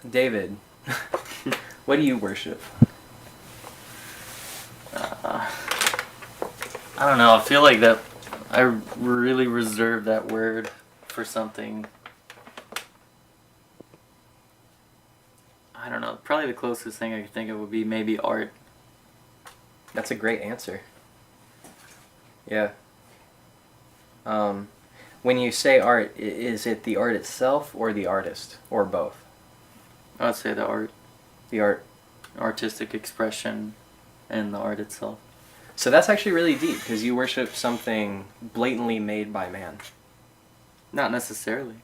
David, what do you worship? I don't know. I feel like that I really reserve that word for something. I don't know. Probably the closest thing I could think of would be maybe art. That's a great answer. Yeah. When you say art, is it the art itself or the artist, or both? I would say the art, The art. artistic expression, and the art itself. So that's actually really deep, because you worship something blatantly made by man. Not necessarily.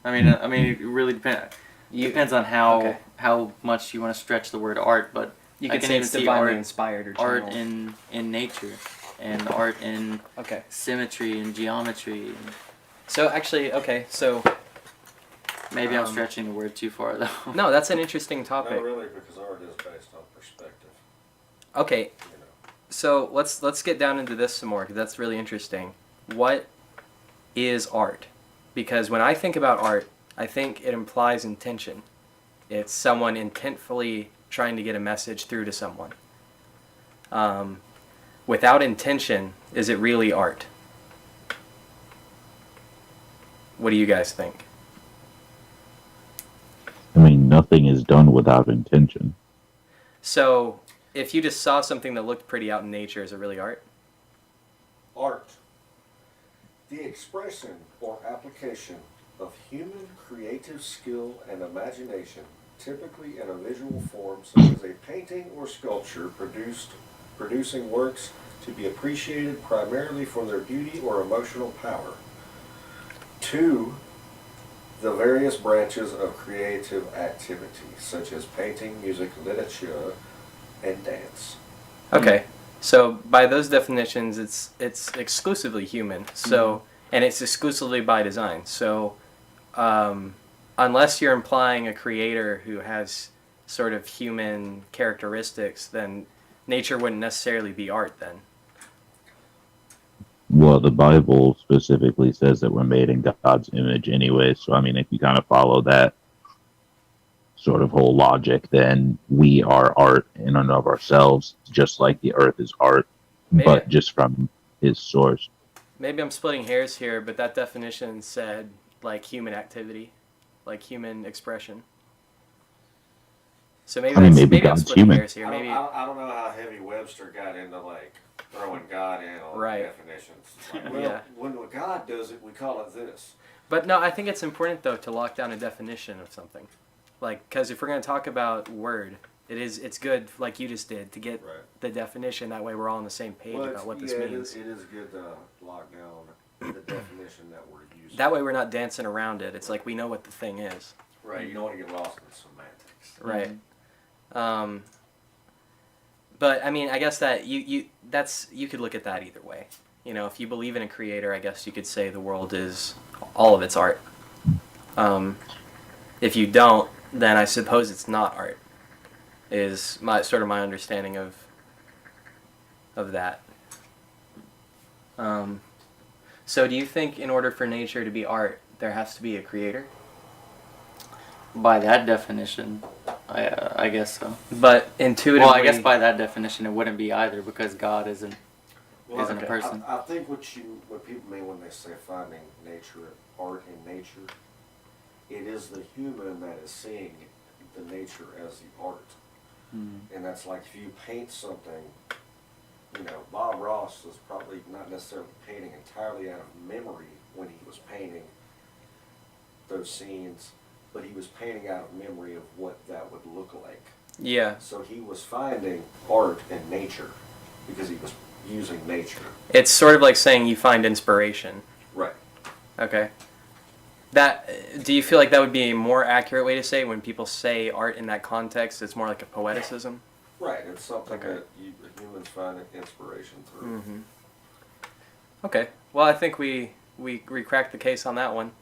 I mean, it really depends on how much you want to stretch the word art, but You I could can say even it's see divinely inspired or art channeled. in nature, and art in Okay. symmetry and geometry. So actually, so... Maybe I'm stretching the word too far, though. No, that's an interesting topic. No, really, because art is based on perspective. Okay, You know. so let's get down into this some more, because that's really interesting. What is art? Because when I think about art, I think it implies intention. It's someone intentfully trying to get a message through to someone. Without intention, is it really art? What do you guys think? I mean, nothing is done without intention. So, if you just saw something that looked pretty out in nature, is it really art? Art. The expression or application of human creative skill and imagination, typically in a visual form such as a painting or sculpture, producing works to be appreciated primarily for their beauty or emotional power. 2. The various branches of creative activity, such as painting, music, literature, and dance. Okay, so by those definitions, it's exclusively human. So, and it's exclusively by design. So, unless you're implying a creator who has sort of human characteristics, then nature wouldn't necessarily be art. Then. Well, the Bible specifically says that we're made in God's image anyway. So, I mean, if you kind of follow that sort of whole logic, then we are art in and of ourselves, just like the earth is art, but just from his source. Maybe I'm splitting hairs here, but that definition said like human activity, like human expression. So maybe maybe I'm God's splitting human. hairs here. Maybe I don't know how heavy Webster got into like throwing God in on Right. definitions. Like, well, Yeah. when God does it, we call it this. But no, I think it's important though to lock down a definition of something, like because if we're going to talk about word, it's good like you just did to get Right. the definition. That way we're all on the same page about what this means. It is good to lock down the definition that we're using. That way we're not dancing around it. It's like we know what the thing is. Right. You don't want to get lost in semantics. Right. But I mean, I guess that you could look at that either way. You know, if you believe in a creator, I guess you could say the world is all of its art. If you don't, then I suppose it's not art. Is my understanding of that. So do you think in order for nature to be art, there has to be a creator? By that definition, I guess so. But intuitively... Well, I guess by that definition, it wouldn't be either, because God isn't a person. I think what people mean when they say finding nature, art in nature, it is the human that is seeing the nature as the art. And that's like if you paint something, you know, Bob Ross was probably not necessarily painting entirely out of memory when he was painting those scenes, but he was painting out of memory of what that would look like. Yeah. So he was finding art in nature because he was using nature. It's sort of like saying you find inspiration. Right. Okay. Do you feel like that would be a more accurate way to say when people say art in that context? It's more like a poeticism? Right. It's something Okay. that humans find inspiration through. Mm-hmm. Okay. Well, I think we cracked the case on that one.